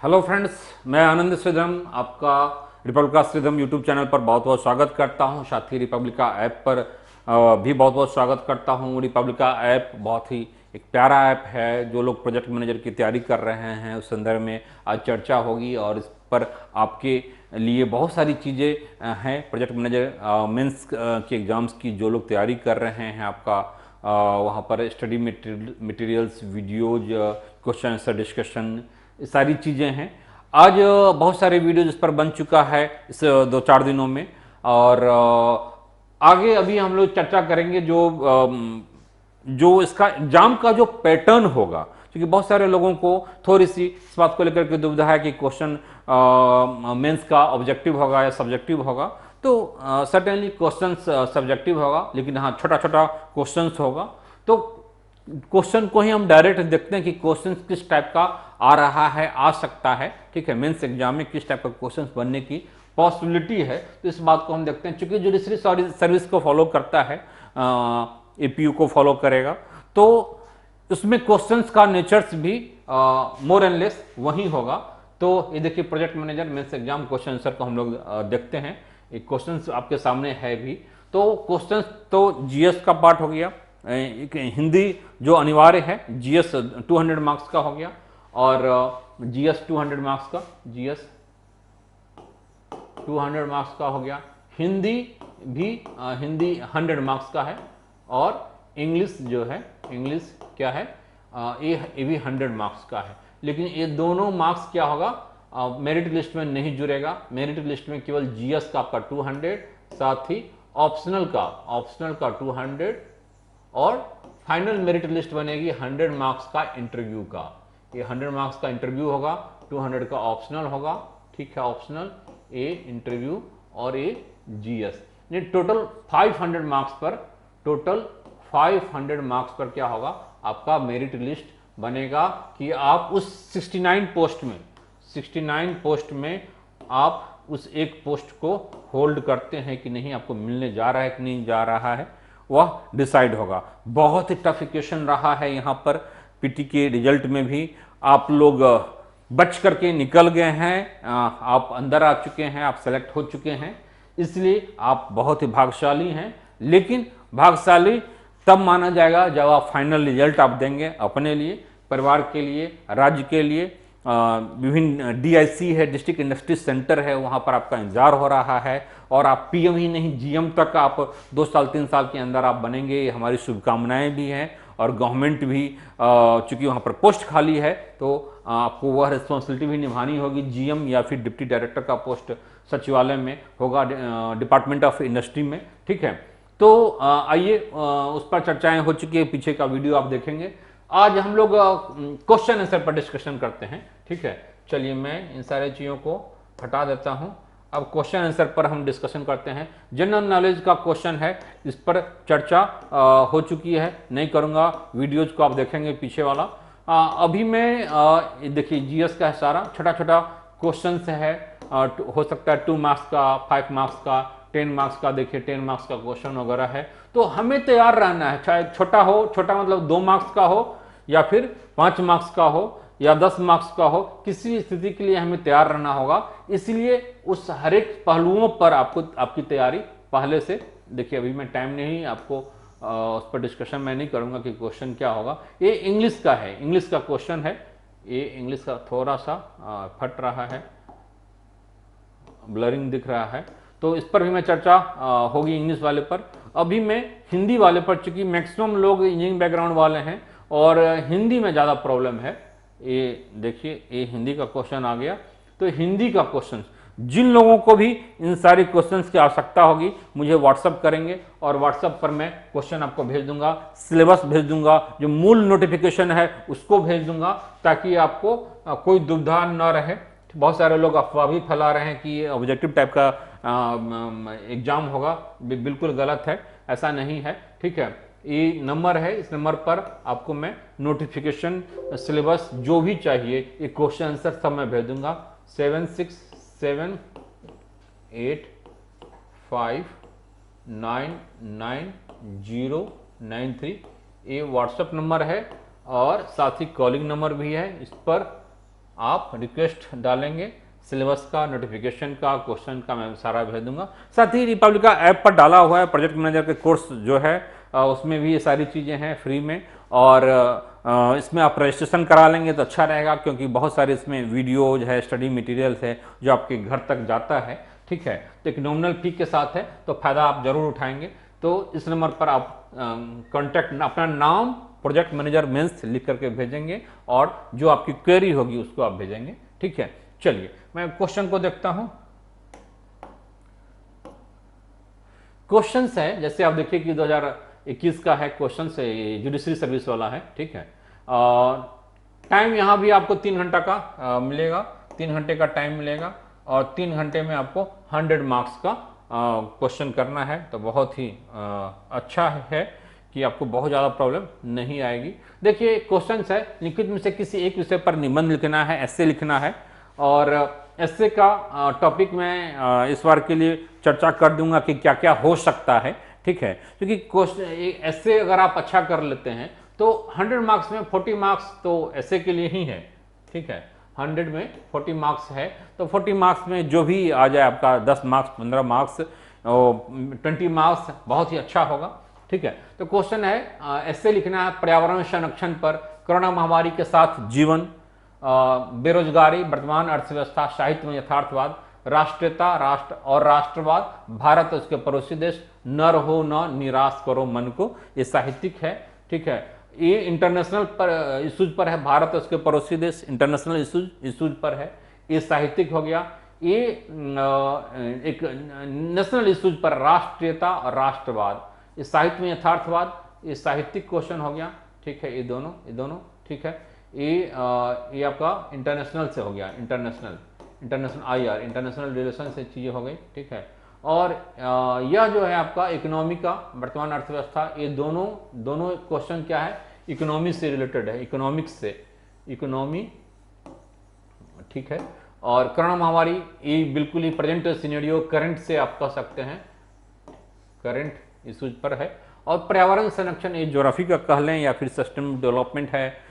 Hello friends, मैं आनंद श्रीधम आपका Republica श्रीधम YouTube channel पर बहुत बहुत स्वागत करता हूं। साथ ही रिपब्लिका ऐप पर भी बहुत बहुत स्वागत करता हूं। रिपब्लिका ऐप बहुत ही एक प्यारा ऐप है। जो लोग प्रोजेक्ट मैनेजर की तैयारी कर रहे हैं उस संदर्भ में आज चर्चा होगी और इस पर आपके लिए बहुत सारी चीज़ें हैं। प्रोजेक्ट मैनेजर मेंस के एग्ज़ाम्स की जो लोग तैयारी कर रहे हैं, आपका वहाँ पर study materials, videos, question answer discussion, ये सारी चीज़ें हैं। आज बहुत सारे वीडियोज इस पर बन चुका है इस 2-4 दिनों में। और आगे अभी हम लोग चर्चा करेंगे जो इसका एग्जाम का जो पैटर्न होगा, क्योंकि बहुत सारे लोगों को थोड़ी सी इस बात को लेकर के दुविधा है कि क्वेश्चन मेंस का ऑब्जेक्टिव होगा या सब्जेक्टिव होगा। तो सर्टेनली क्वेश्चन सब्जेक्टिव होगा, लेकिन हाँ छोटा छोटा क्वेश्चन होगा। तो क्वेश्चन को ही हम डायरेक्ट देखते हैं कि क्वेश्चन किस टाइप का आ रहा है, आ सकता है। ठीक है, मेंस एग्जाम में किस टाइप का क्वेश्चन बनने की पॉसिबिलिटी है, तो इस बात को हम देखते हैं। चूंकि जुडिशरी सर्विस को फॉलो करता है, एपीयू को फॉलो करेगा, तो उसमें क्वेश्चंस का नेचर्स भी मोर एंड लेस वही होगा। तो ये देखिए, project manager mains exam question answer को हम लोग देखते हैं। एक क्वेश्चन आपके सामने है भी। तो क्वेश्चन तो जीएस का पार्ट हो गया, एक हिंदी जो अनिवार्य है, जीएस 200 मार्क्स का हो गया, और जीएस 200 मार्क्स का, जीएस 200 मार्क्स का हो गया। हिंदी भी हिंदी 100 मार्क्स का है, और इंग्लिश जो है, इंग्लिश क्या है, ये भी 100 मार्क्स का है। लेकिन ये दोनों मार्क्स क्या होगा, मेरिट लिस्ट में नहीं जुड़ेगा। मेरिट लिस्ट में केवल जीएस का आपका 200, साथ ही ऑप्शनल का 200, और फाइनल मेरिट लिस्ट बनेगी 100 मार्क्स का इंटरव्यू का। ये 100 मार्क्स का इंटरव्यू होगा, 200 का ऑप्शनल होगा। ठीक है, ऑप्शनल, ए इंटरव्यू, और ए जीएस। ये टोटल 500 मार्क्स पर, टोटल 500 मार्क्स पर क्या होगा, आपका मेरिट लिस्ट बनेगा कि आप उस 69 पोस्ट में आप उस एक पोस्ट को होल्ड करते हैं कि नहीं, आपको मिलने जा रहा है कि नहीं जा रहा है, वह डिसाइड होगा। बहुत ही टफ इक्वेशन रहा है यहाँ पर। पीटी के रिजल्ट में भी आप लोग बच करके निकल गए हैं, आप अंदर आ चुके हैं, आप सेलेक्ट हो चुके हैं, इसलिए आप बहुत ही भाग्यशाली हैं। लेकिन भाग्यशाली तब माना जाएगा जब आप फाइनल रिजल्ट आप देंगे अपने लिए, परिवार के लिए, राज्य के लिए। विभिन्न डीआईसी है, डिस्ट्रिक्ट इंडस्ट्री सेंटर है, वहाँ पर आपका इंतजार हो रहा है, और आप पीएम ही नहीं जीएम तक आप 2 साल 3 साल के अंदर आप बनेंगे, हमारी शुभकामनाएं भी हैं। और गवर्नमेंट भी चूंकि वहाँ पर पोस्ट खाली है, तो आपको वह रिस्पॉन्सिबिलिटी भी निभानी होगी। जीएम या फिर डिप्टी डायरेक्टर का पोस्ट सचिवालय में होगा, डिपार्टमेंट ऑफ इंडस्ट्री में। ठीक है, तो आइए उस पर चर्चाएं हो चुकी है, पीछे का वीडियो आप देखेंगे। आज हम लोग क्वेश्चन आंसर पर डिस्कशन करते हैं। ठीक है, चलिए मैं इन सारे चीज़ों को हटा देता हूं। अब क्वेश्चन आंसर पर हम डिस्कशन करते हैं। जनरल नॉलेज का क्वेश्चन है, इस पर चर्चा हो चुकी है, नहीं करूंगा। वीडियोज को आप देखेंगे पीछे वाला। अभी मैं देखिए, जीएस का है सारा, छोटा छोटा क्वेश्चन है। हो सकता है 2 मार्क्स का, 5 मार्क्स का, 10 मार्क्स का। देखिए 10 मार्क्स का क्वेश्चन वगैरह है, तो हमें तैयार रहना है। चाहे छोटा हो, छोटा मतलब 2 मार्क्स का हो, या फिर 5 मार्क्स का हो, या 10 मार्क्स का हो, किसी स्थिति के लिए हमें तैयार रहना होगा। इसलिए उस हर एक पहलुओं पर आपको आपकी तैयारी पहले से देखिए। अभी मैं टाइम नहीं आपको उस पर डिस्कशन मैं नहीं करूंगा कि क्वेश्चन क्या होगा। ये इंग्लिश का है, इंग्लिश का क्वेश्चन है। ये इंग्लिश का थोड़ा सा फट रहा है, ब्लरिंग दिख रहा है, तो इस पर भी मैं चर्चा होगी इंग्लिश वाले पर। अभी मैं हिंदी वाले पर, चूंकि मैक्सिमम लोग इंजीनियरिंग बैकग्राउंड वाले हैं और हिंदी में ज़्यादा प्रॉब्लम है। ये देखिए, ये हिंदी का क्वेश्चन आ गया। तो हिंदी का क्वेश्चन, जिन लोगों को भी इन सारे क्वेश्चंस की आवश्यकता होगी, मुझे व्हाट्सअप करेंगे, और व्हाट्सअप पर मैं क्वेश्चन आपको भेज दूंगा, सिलेबस भेज दूंगा, जो मूल नोटिफिकेशन है उसको भेज दूंगा, ताकि आपको कोई दुविधा न रहे। बहुत सारे लोग अफवाह भी फैला रहे हैं कि ये ऑब्जेक्टिव टाइप का एग्जाम होगा, बिल्कुल गलत है, ऐसा नहीं है। ठीक है, ये नंबर है, इस नंबर पर आपको मैं नोटिफिकेशन, सिलेबस जो भी चाहिए, ये क्वेश्चन आंसर सब मैं भेज दूंगा। 7678599093 ये व्हाट्सएप नंबर है, और साथ ही कॉलिंग नंबर भी है। इस पर आप रिक्वेस्ट डालेंगे, सिलेबस का, नोटिफिकेशन का, क्वेश्चन का मैं सारा भेज दूंगा। साथ ही रिपब्लिका ऐप पर डाला हुआ है प्रोजेक्ट मैनेजर के कोर्स जो है, उसमें भी ये सारी चीज़ें हैं फ्री में, और इसमें आप रजिस्ट्रेशन करा लेंगे तो अच्छा रहेगा, क्योंकि बहुत सारे इसमें वीडियोज है, स्टडी मटेरियल्स है जो आपके घर तक जाता है। ठीक है, तो एक नॉमिनल फी के साथ है, तो फायदा आप जरूर उठाएंगे। तो इस नंबर पर आप कॉन्टैक्ट, अपना नाम, प्रोजेक्ट मैनेजर मेंस लिख करके भेजेंगे, और जो आपकी क्वेरी होगी उसको आप भेजेंगे। ठीक है, चलिए मैं क्वेश्चन को देखता हूं। क्वेश्चंस है, जैसे आप देखिए कि 2021 का है क्वेश्चन से, जुडिशरी सर्विस वाला है। ठीक है, टाइम यहां भी आपको 3 घंटा का मिलेगा, 3 घंटे का टाइम मिलेगा, और 3 घंटे में आपको 100 मार्क्स का क्वेश्चन करना है। तो बहुत ही अच्छा है कि आपको बहुत ज़्यादा प्रॉब्लम नहीं आएगी। देखिए क्वेश्चंस है, लिखित में से किसी एक विषय पर निबंध लिखना है, ऐसे लिखना है, और ऐसे का टॉपिक मैं इस बार के लिए चर्चा कर दूंगा कि क्या क्या हो सकता है। ठीक है, क्योंकि क्वेश्चन ऐसे अगर आप अच्छा कर लेते हैं तो 100 मार्क्स में 40 मार्क्स तो ऐसे के लिए ही है। ठीक है, 100 में 40 मार्क्स है, तो 40 मार्क्स में जो भी आ जाए आपका 10 मार्क्स, 15 मार्क्स, 20 मार्क्स बहुत ही अच्छा होगा। ठीक है, तो क्वेश्चन है, ऐसे लिखना है पर्यावरण संरक्षण पर, कोरोना महामारी के साथ जीवन, बेरोजगारी, वर्तमान अर्थव्यवस्था, साहित्य में यथार्थवाद, राष्ट्रीयता, राष्ट्र और राष्ट्रवाद, भारत उसके पड़ोसी देश, न रहो न निराश करो मन को, ये साहित्यिक है। ठीक है, ये इंटरनेशनल पर इशूज पर है, भारत उसके पड़ोसी देश इंटरनेशनल इशूज पर है, ये साहित्यिक हो गया। ये एक नेशनल इशूज पर, राष्ट्रीयता और राष्ट्रवाद, ये साहित्य में यथार्थवाद, ये साहित्यिक क्वेश्चन हो गया। ठीक है, ये दोनों ठीक है। ये आपका इंटरनेशनल से हो गया, इंटरनेशनल IR, इंटरनेशनल रिलेशन से चीज़ें हो गई। ठीक है, और यह जो है आपका इकोनॉमी का, वर्तमान अर्थव्यवस्था, ये दोनों क्वेश्चन क्या है, इकोनॉमी से रिलेटेड है, इकोनॉमिक्स से, इकोनॉमी। ठीक है, और कोरोना महामारी ये बिल्कुल ही प्रेजेंट सिनेरियो, करंट से आप कह सकते हैं, करंट इशूज पर है। और पर्यावरण संरक्षण, ये ज्योग्राफी का कह लें या फिर सस्टेनेबल डेवलपमेंट है,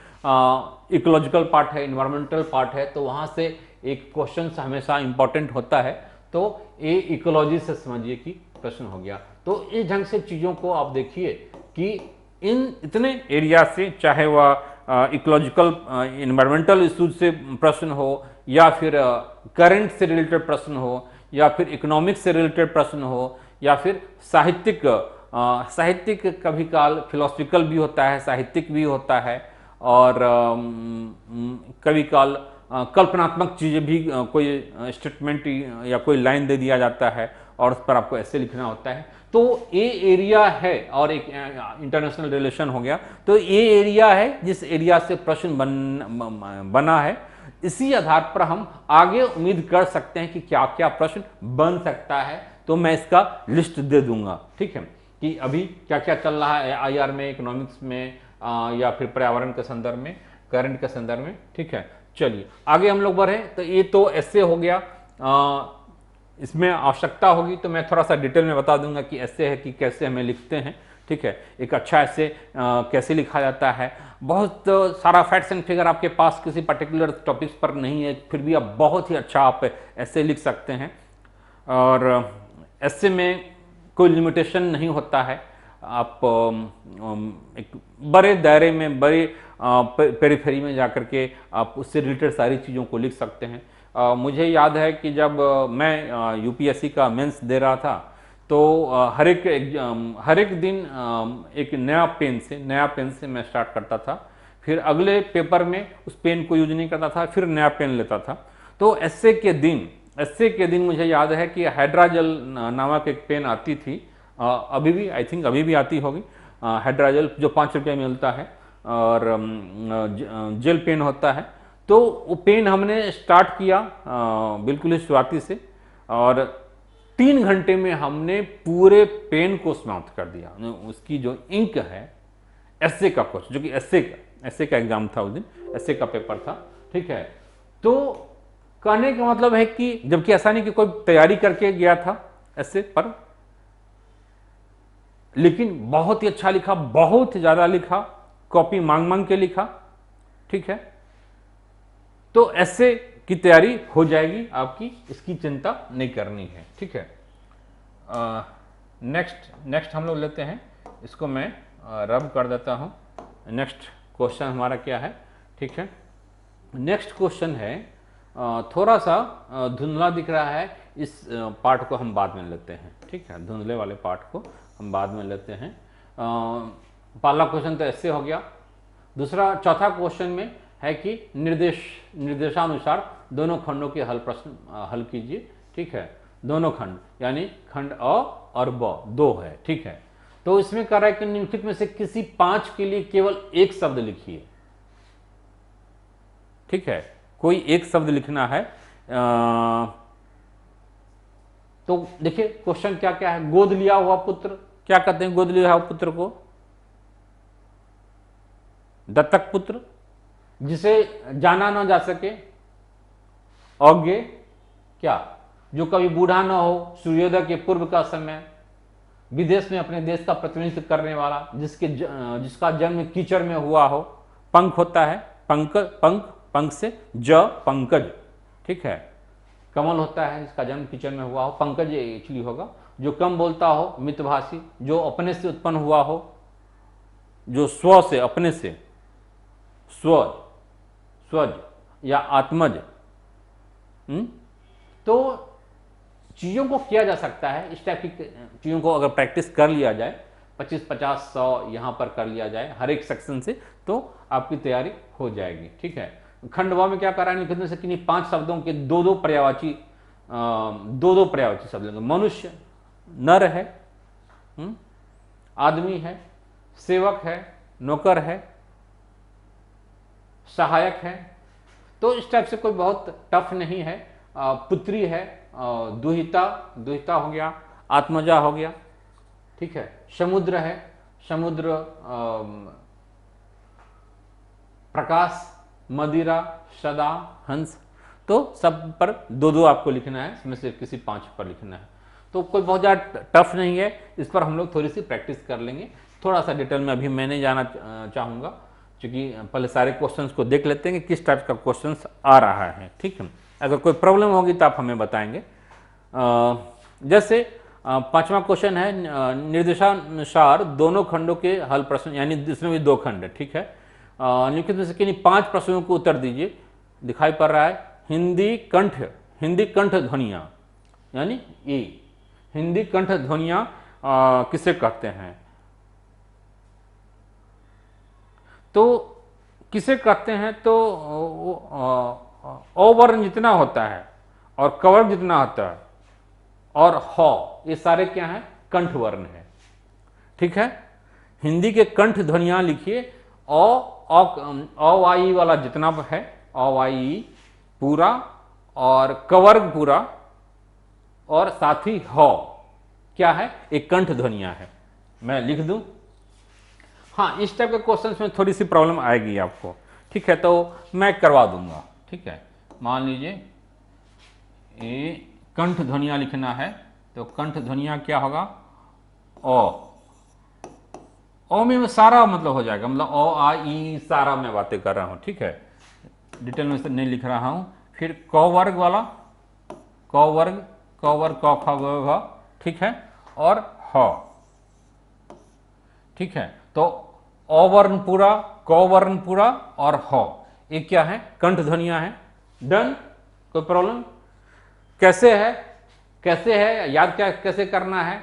इकोलॉजिकल पार्ट है, इन्वायरमेंटल पार्ट है, तो वहां से एक क्वेश्चन हमेशा इंपॉर्टेंट होता है। तो ये इकोलॉजी से समझिए कि प्रश्न हो गया। तो इस ढंग से चीजों को आप देखिए कि इन इतने एरिया से, चाहे वह इकोलॉजिकल इन्वायरमेंटल इशूज से प्रश्न हो, या फिर करंट से रिलेटेड प्रश्न हो, या फिर इकोनॉमिक्स से रिलेटेड प्रश्न हो, या फिर साहित्यिक कभी काल फिलोसफिकल भी होता है, साहित्यिक भी होता है, और कभी काल कल्पनात्मक चीज़ें भी, कोई स्टेटमेंट या कोई लाइन दे दिया जाता है और उस पर आपको ऐसे लिखना होता है। तो ये एरिया है, और एक इंटरनेशनल रिलेशन हो गया, तो ये एरिया है जिस एरिया से प्रश्न बना है। इसी आधार पर हम आगे उम्मीद कर सकते हैं कि क्या क्या प्रश्न बन सकता है, तो मैं इसका लिस्ट दे दूंगा। ठीक है, कि अभी क्या क्या चल रहा है IR में, इकोनॉमिक्स में, या फिर पर्यावरण के संदर्भ में, करंट के संदर्भ में। ठीक है, चलिए आगे हम लोग बढ़ें। तो ये तो ऐसे हो गया, इसमें आवश्यकता होगी तो मैं थोड़ा सा डिटेल में बता दूंगा कि ऐसे है कि कैसे हमें लिखते हैं। ठीक है, एक अच्छा ऐसे कैसे लिखा जाता है। बहुत सारा फैक्ट्स एंड फिगर आपके पास किसी पर्टिकुलर टॉपिक्स पर नहीं है, फिर भी आप बहुत ही अच्छा आप ऐसे लिख सकते हैं, और ऐसे में कोई लिमिटेशन नहीं होता है। आप एक बड़े दायरे में, बड़े पेरिफेरी में जाकर के आप उससे रिलेटेड सारी चीज़ों को लिख सकते हैं। मुझे याद है कि जब मैं UPSC का मेंस दे रहा था, तो हर एक दिन एक नया पेन से मैं स्टार्ट करता था, फिर अगले पेपर में उस पेन को यूज नहीं करता था, फिर नया पेन लेता था। तो ऐसे के दिन मुझे याद है कि हाइड्राजेल नामक एक पेन आती थी, अभी भी आई थिंक अभी भी आती होगी, हाइड्राजेल जो 5 रुपये में मिलता है, और जेल पेन होता है। तो वो पेन हमने स्टार्ट किया बिल्कुल ही शुरुआती से, और 3 घंटे में हमने पूरे पेन को समाप्त कर दिया। उसकी जो इंक है, एस्से का क्वेश्चन, जो कि एस्से का एग्जाम था उस दिन, एस्से का पेपर था। ठीक है, तो कहने का मतलब है कि जबकि ऐसा नहीं कि कोई तैयारी करके गया था एस्से पर, लेकिन बहुत ही अच्छा लिखा, बहुत ज्यादा लिखा, कॉपी मांग के लिखा। ठीक है, तो ऐसे की तैयारी हो जाएगी आपकी, इसकी चिंता नहीं करनी है। ठीक है, नेक्स्ट हम लोग लेते हैं, इसको मैं रब कर देता हूँ। नेक्स्ट क्वेश्चन हमारा क्या है? ठीक है, नेक्स्ट क्वेश्चन है थोड़ा सा धुंधला दिख रहा है, इस पार्ट को हम बाद में लेते हैं। ठीक है, धुंधले वाले पार्ट को हम बाद में लेते हैं। पहला क्वेश्चन तो ऐसे हो गया। दूसरा, चौथा क्वेश्चन में है कि निर्देशानुसार दोनों खंडों के हल कीजिए। ठीक है, दोनों खंड यानी खंड अ और ब दो है। ठीक है, तो इसमें कह रहा है कि निम्नलिखित में से किसी 5 के लिए केवल एक शब्द लिखिए। ठीक है, कोई एक शब्द लिखना है। तो देखिए क्वेश्चन क्या क्या है। गोद लिया हुआ पुत्र, क्या कहते हैं गोद लिया हुआ पुत्र को? दत्तक पुत्र, जिसे जाना ना जा सके, अज्ञे, क्या जो कभी बूढ़ा ना हो, सूर्योदय के पूर्व का समय, विदेश में अपने देश का प्रतिनिधित्व करने वाला, जिसका जन्म कीचड़ में हुआ हो, पंख होता है, पंख से ज पंकज। ठीक है, कमल होता है जिसका जन्म कीचड़ में हुआ हो, पंकज एक्चुअली होगा। जो कम बोलता हो, मितभाषी, जो अपने से उत्पन्न हुआ हो, जो स्व से, अपने से, स्वज या आत्मज। तो चीज़ों को किया जा सकता है, इस टाइप की चीज़ों को अगर प्रैक्टिस कर लिया जाए, 25, 50, 100 यहाँ पर कर लिया जाए हर एक सेक्शन से, तो आपकी तैयारी हो जाएगी। ठीक है, खंड व में क्या कर रहा है? निम्नलिखित में से किन्हीं 5 शब्दों के दो पर्यायवाची शब्द लेंगे। मनुष्य, नर है, आदमी है, सेवक है, नौकर है, सहायक है। तो इस टाइप से कोई बहुत टफ नहीं है। पुत्री है, दुहिता हो गया, आत्मजा हो गया। ठीक है, समुद्र है, समुद्र, प्रकाश, मदिरा, सदा, हंस। तो सब पर दो आपको लिखना है, इसमें से किसी 5 पर लिखना है। तो कोई बहुत ज़्यादा टफ नहीं है, इस पर हम लोग थोड़ी सी प्रैक्टिस कर लेंगे। थोड़ा सा डिटेल में अभी मैं नहीं जाना चाहूँगा, क्योंकि पहले सारे क्वेश्चंस को देख लेते हैं कि किस टाइप का क्वेश्चंस आ रहा है। ठीक है, अगर कोई प्रॉब्लम होगी तो आप हमें बताएंगे। जैसे 5वां क्वेश्चन है, निर्देशानुसार दोनों खंडों के हल प्रश्न, यानी इसमें भी 2 खंड है। ठीक है, निम्नलिखित में से किन्हीं 5 प्रश्नों को उत्तर दीजिए। दिखाई पड़ रहा है हिंदी कंठ ध्वनियाँ, यानी ये हिंदी कंठ ध्वनियाँ किसे कहते हैं? तो किसे कहते हैं? तो अ वर्ण जितना होता है और कवर्ग जितना होता है और ह, ये सारे क्या हैं? कंठ वर्ण है। ठीक है, हिंदी के कंठ ध्वनियां लिखिए। अ वाई वाला जितना है, अ वाई पूरा और कवर्ग पूरा, और साथ ही ह क्या है? एक कंठ ध्वनियां है। मैं लिख दूं? हाँ, इस टाइप के क्वेश्चंस में थोड़ी सी प्रॉब्लम आएगी आपको। ठीक है, तो मैं करवा दूंगा। ठीक है, मान लीजिए ये कंठ ध्वनियां लिखना है, तो कंठ ध्वनियां क्या होगा? ओ में सारा मतलब हो जाएगा, मतलब ओ आ ई सारा मैं बातें कर रहा हूँ। ठीक है, डिटेल में से नहीं लिख रहा हूँ। फिर क वर्ग वाला, क वर्ग क ख ग घ। ठीक है, और ह। ठीक है, तो अ वर्ण पूरा, क वर्ण पूरा और ह, ये क्या है? कंठ ध्वनियां हैं। डन? कोई प्रॉब्लम? कैसे है याद क्या कैसे करना है?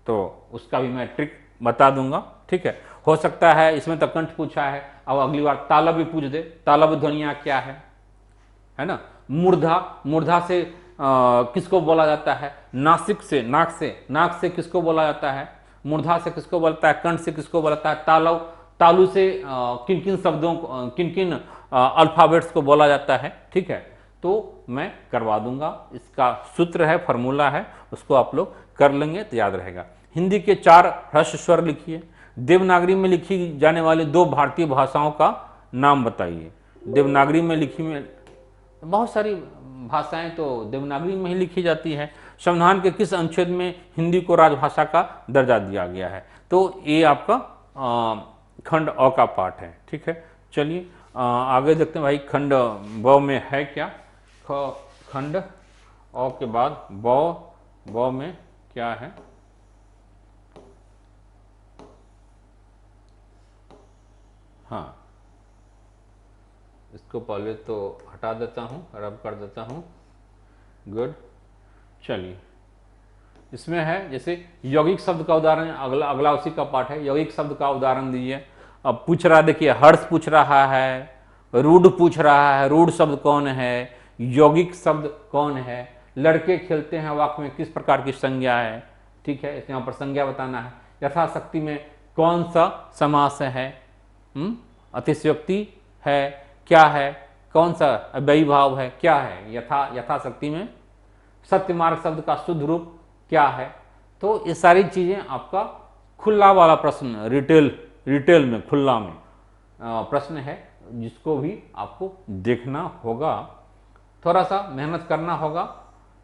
तो उसका भी मैं ट्रिक बता दूंगा। ठीक है, हो सकता है इसमें तो कंठ पूछा है, अब अगली बार तालब भी पूछ दे। तालब ध्वनियां क्या है ना? मूर्धा से किसको बोला जाता है? नासिक से, नाक से किसको बोला जाता है? मूर्धा से किसको बोलता है? कंठ से किसको बोलता है? तालु से किन किन शब्दों को, किन किन अल्फाबेट्स को बोला जाता है? ठीक है, तो मैं करवा दूंगा। इसका सूत्र है, फॉर्मूला है, उसको आप लोग कर लेंगे तो याद रहेगा। हिंदी के 4 ह्रस्व स्वर लिखिए। देवनागरी में लिखी जाने वाली 2 भारतीय भाषाओं का नाम बताइए। देवनागरी में बहुत सारी भाषाएं तो देवनागरी में ही लिखी जाती है। संविधान के किस अनुच्छेद में हिंदी को राजभाषा का दर्जा दिया गया है? तो ये आपका खंड अ का पाठ है। ठीक है, चलिए आगे देखते हैं भाई, खंड ब में है क्या, खंड अ के बाद ब में क्या है। हाँ, इसको पहले तो हटा देता हूँ, रब कर देता हूँ। गुड, चलिए इसमें है जैसे यौगिक शब्द का उदाहरण, अगला अगला उसी का पाठ है। यौगिक शब्द का उदाहरण दीजिए। अब पूछ रहा है, देखिए हर्ष पूछ रहा है, रूढ़ पूछ रहा है, रूढ़ शब्द कौन है, यौगिक शब्द कौन है, लड़के खेलते हैं वाक्य में किस प्रकार की संज्ञा है। ठीक है, यहाँ पर संज्ञा बताना है। यथाशक्ति में कौन सा समास है, अतिशयोक्ति है, क्या है, कौन सा अव्ययी भाव है, क्या है। यथाशक्ति में सत्य मार्ग शब्द का शुद्ध रूप क्या है। तो ये सारी चीजें आपका खुला वाला प्रश्न, रिटेल में खुला में प्रश्न है, जिसको भी आपको देखना होगा, थोड़ा सा मेहनत करना होगा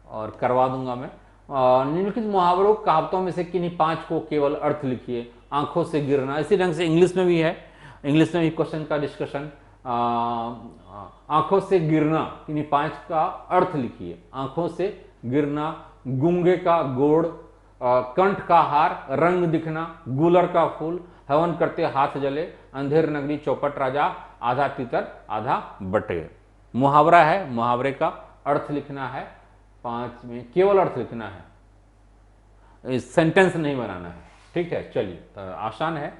और करवा दूंगा मैं। निम्नलिखित मुहावरों कहावतों में से किन्हीं 5 को केवल अर्थ लिखिए। आंखों से गिरना, इसी ढंग से इंग्लिश में भी है, इंग्लिश में भी क्वेश्चन का डिस्कशन। आंखों से गिरना, किन्हीं 5 का अर्थ लिखिए। आंखों से गिरना, गूंगे का गोड़, कंठ का हार, रंग दिखना, गुलर का फूल, हवन करते हाथ जले, अंधेर नगरी चौपट राजा, आधा तीतर आधा बटेर। मुहावरा है, मुहावरे का अर्थ लिखना है। 5 में केवल अर्थ लिखना है, सेंटेंस नहीं बनाना है। ठीक है, चलिए तो आसान है।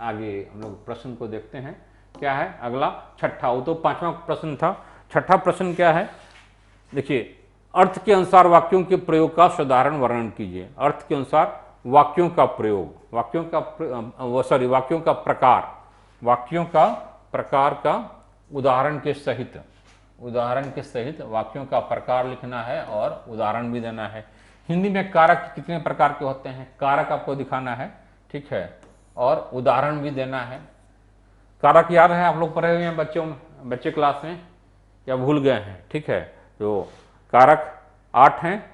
आगे हम लोग प्रश्न को देखते हैं क्या है अगला, छठा। वो तो 5वां प्रश्न था, छठा प्रश्न क्या है, देखिए अर्थ के अनुसार वाक्यों के प्रयोग का साधारण वर्णन कीजिए। अर्थ के अनुसार वाक्यों का प्रयोग, वाक्यों का प्रकार, वाक्यों का प्रकार का उदाहरण के सहित, उदाहरण के सहित वाक्यों का प्रकार लिखना है और उदाहरण भी देना है। हिंदी में कारक कितने प्रकार के होते हैं, कारक आपको दिखाना है। ठीक है, और उदाहरण भी देना है। कारक याद है, आप लोग पढ़े हुए हैं बच्चे क्लास में, या भूल गए हैं। ठीक है, तो कारक 8 हैं,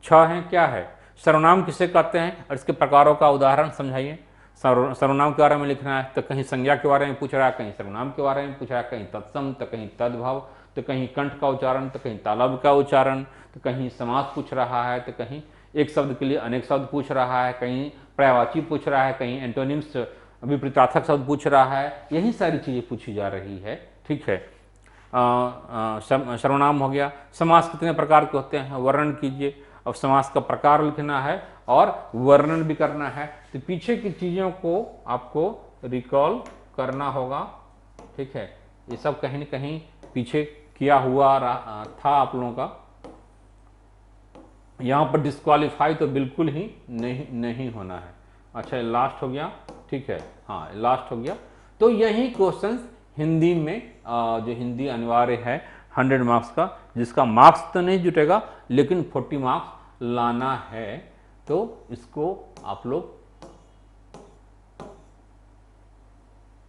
6 हैं, क्या है, सर्वनाम किसे कहते हैं और इसके प्रकारों का उदाहरण समझाइए। सर्वनाम के बारे में लिखना है, तो कहीं संज्ञा के बारे में पूछ रहा है, कहीं सर्वनाम के बारे में पूछ रहा है, कहीं तत्सम, तो कहीं तद्भाव, तो कहीं कंठ का उच्चारण, तो कहीं तालब का उच्चारण, तो कहीं समास पूछ रहा है, तो कहीं एक शब्द के लिए अनेक शब्द पूछ रहा है, कहीं पर्यायवाची पूछ रहा है, कहीं एंटोनिम्स विपरीतार्थक शब्द पूछ रहा है। यही सारी चीजें पूछी जा रही है। ठीक है, सर्वनाम हो गया। समास कितने प्रकार के होते हैं, वर्णन कीजिए। अब समास का प्रकार लिखना है और वर्णन भी करना है, तो पीछे की चीजों को आपको रिकॉल करना होगा। ठीक है, ये सब कहीं न कहीं पीछे किया हुआ था आप लोगों का। यहां पर डिस्क्वालीफाई तो बिल्कुल ही नहीं होना है। अच्छा, लास्ट हो गया। ठीक है, हाँ लास्ट हो गया। तो यही क्वेश्चंस हिंदी में जो हिंदी अनिवार्य है 100 मार्क्स का, जिसका मार्क्स तो नहीं जुटेगा लेकिन 40 मार्क्स लाना है। तो इसको आप लोग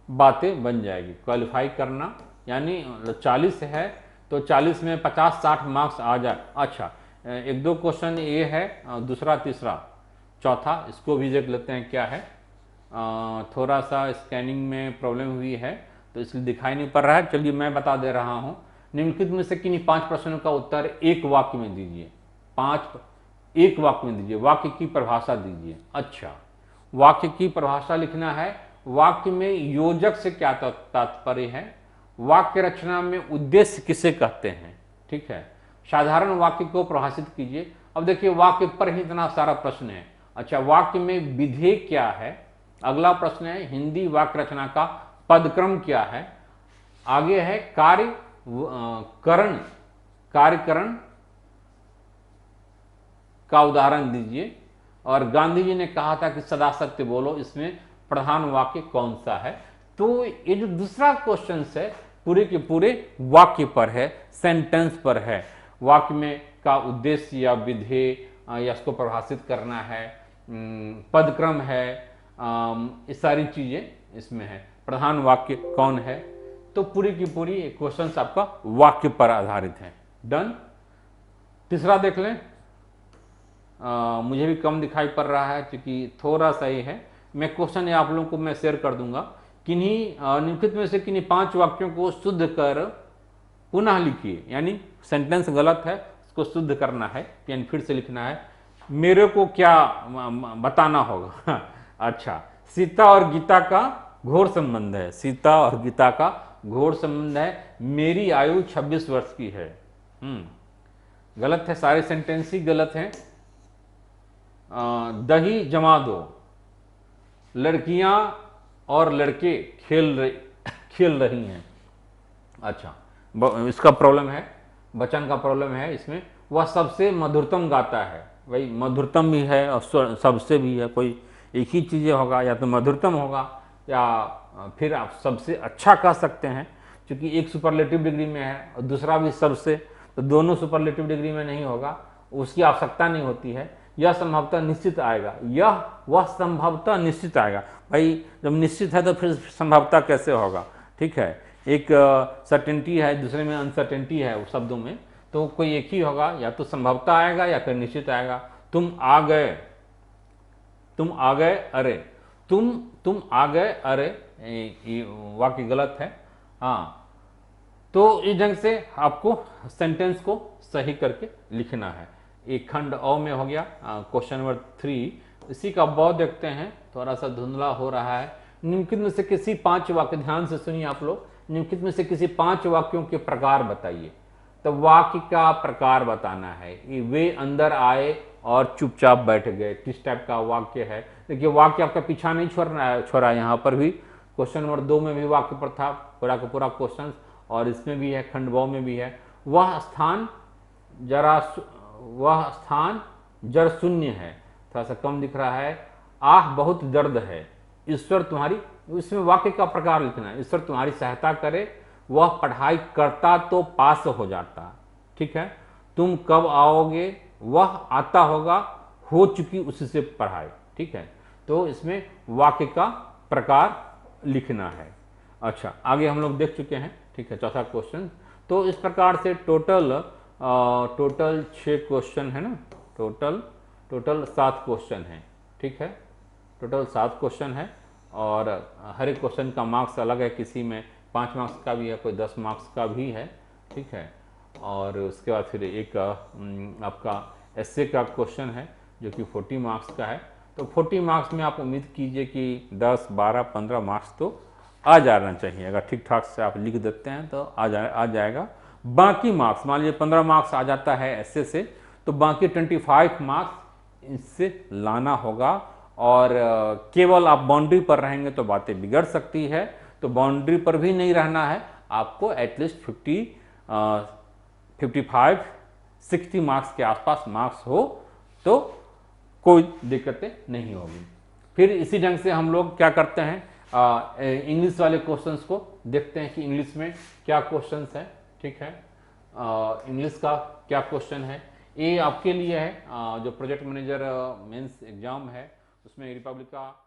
बातें बन जाएगी, क्वालिफाई करना, यानी 40 है तो 40 में 50-60 मार्क्स आ जाए। अच्छा, 1-2 क्वेश्चन ये है, दूसरा तीसरा चौथा इसको भी देख लेते हैं क्या है। थोड़ा सा स्कैनिंग में प्रॉब्लम हुई है तो इसलिए दिखाई नहीं पड़ रहा है। चलिए मैं बता दे रहा हूं। निम्नलिखित में से किन्हीं 5 प्रश्नों का उत्तर एक वाक्य में दीजिए। 5 एक वाक्य में दीजिए, वाक्य की परिभाषा दीजिए। अच्छा, वाक्य की परिभाषा लिखना है। वाक्य में योजक से क्या तात्पर्य है, वाक्य रचना में उद्देश्य किसे कहते हैं। ठीक है, साधारण वाक्य को परिभाषित कीजिए। अब देखिए वाक्य पर ही इतना सारा प्रश्न है। अच्छा, वाक्य में विधेय क्या है। अगला प्रश्न है हिंदी वाक्य रचना का पदक्रम क्या है। आगे है कार्यकरण का उदाहरण दीजिए। और गांधी जी ने कहा था कि सदा सत्य बोलो, इसमें प्रधान वाक्य कौन सा है। तो ये जो दूसरा क्वेश्चन है पूरे के पूरे वाक्य पर है, सेंटेंस पर है। वाक्य में का उद्देश्य या विधेय या इसको परिभाषित करना है, पदक्रम है, ये सारी चीजें इसमें है। प्रधान वाक्य कौन है, तो पूरी की पूरी क्वेश्चन आपका वाक्य पर आधारित है। डन। तीसरा देख लें। मुझे भी कम दिखाई पड़ रहा है क्योंकि थोड़ा सा ही है। मैं क्वेश्चन आप लोगों को मैं शेयर कर दूंगा किन्हीं निम्नलिखित में से किन्हीं 5 वाक्यों को शुद्ध कर पुनः लिखिए, यानी सेंटेंस गलत है, उसको शुद्ध करना है, यानी फिर से लिखना है। मेरे को क्या बताना होगा? अच्छा, सीता और गीता का घोर संबंध है, सीता और गीता का घोर संबंध है। मेरी आयु 26 वर्ष की है। गलत है, सारे सेंटेंस ही गलत हैं। दही जमा दो, लड़कियां और लड़के खेल रही हैं। अच्छा, इसका प्रॉब्लम है, वचन का प्रॉब्लम है इसमें। वह सबसे मधुरतम गाता है, भाई मधुरतम भी है और सबसे भी है, कोई एक ही चीज़ें होगा, या तो मधुरतम होगा या फिर आप सबसे अच्छा कह सकते हैं, क्योंकि एक सुपरलेटिव डिग्री में है और दूसरा भी सबसे, तो दोनों सुपरलेटिव डिग्री में नहीं होगा, उसकी आवश्यकता नहीं होती है। यह संभवतः निश्चित आएगा, यह वह संभवतः निश्चित आएगा। भाई जब निश्चित है तो फिर संभवतः कैसे होगा? ठीक है, एक सर्टेनिटी है, दूसरे में अनसर्टेनिटी है शब्दों में, तो कोई एक ही होगा, या तो संभवतः आएगा या फिर निश्चित आएगा। तुम आ गए, अरे, तुम आ गए, अरे, वाक्य गलत है। हाँ, तो इस ढंग से आपको सेंटेंस को सही करके लिखना है। एक खंड अ में हो गया। क्वेश्चन नंबर 3, इसी का बौ देखते हैं, थोड़ा सा धुंधला हो रहा है। निम्नलिखित में से किसी 5 वाक्य, ध्यान से सुनिए आप लोग, निम्नलिखित में से किसी 5 वाक्यों के प्रकार बताइए। तो वाक्य का प्रकार बताना है। वे अंदर आए और चुपचाप बैठ गए, किस टाइप का वाक्य है? देखिए, वाक्य आपका पीछा नहीं छोड़ा यहाँ पर भी। क्वेश्चन नंबर 2 में भी वाक्य पर था, पूरा का पूरा क्वेश्चन, और इसमें भी है, खंड ब में भी है। वह स्थान जर शून्य है, थोड़ा सा कम दिख रहा है। आह बहुत दर्द है, ईश्वर तुम्हारी, इसमें वाक्य का प्रकार लिखना है। ईश्वर तुम्हारी सहायता करे, वह पढ़ाई करता तो पास हो जाता। ठीक है, तुम कब आओगे, वह आता होगा, हो चुकी उसी से पढ़ाई। ठीक है, तो इसमें वाक्य का प्रकार लिखना है। अच्छा, आगे हम लोग देख चुके हैं। ठीक है, चौथा क्वेश्चन। तो इस प्रकार से टोटल 6 क्वेश्चन है ना, टोटल 7 क्वेश्चन है। ठीक है, टोटल 7 क्वेश्चन है, और हर एक क्वेश्चन का मार्क्स अलग है, किसी में 5 मार्क्स का भी है, कोई 10 मार्क्स का भी है। ठीक है, और उसके बाद फिर एक आपका एस्से का क्वेश्चन है जो कि 40 मार्क्स का है। तो 40 मार्क्स में आप उम्मीद कीजिए कि 10, 12, 15 मार्क्स तो आ जाना चाहिए। अगर ठीक ठाक से आप लिख देते हैं तो आ जाएगा। बाकी मार्क्स, मान लीजिए 15 मार्क्स आ जाता है एस्से से, तो बाकी 25 मार्क्स इससे लाना होगा। और केवल आप बाउंड्री पर रहेंगे तो बातें बिगड़ सकती है, तो बाउंड्री पर भी नहीं रहना है आपको। एटलीस्ट 55, 60 मार्क्स के आसपास मार्क्स हो तो कोई दिक्कतें नहीं होगी। फिर इसी ढंग से हम लोग क्या करते हैं, इंग्लिश वाले क्वेश्चंस को देखते हैं कि इंग्लिश में क्या क्वेश्चंस है। ठीक है, इंग्लिश का क्या क्वेश्चन है, ये आपके लिए है। जो प्रोजेक्ट मैनेजर मेंस एग्जाम है, उसमें रिपब्लिक का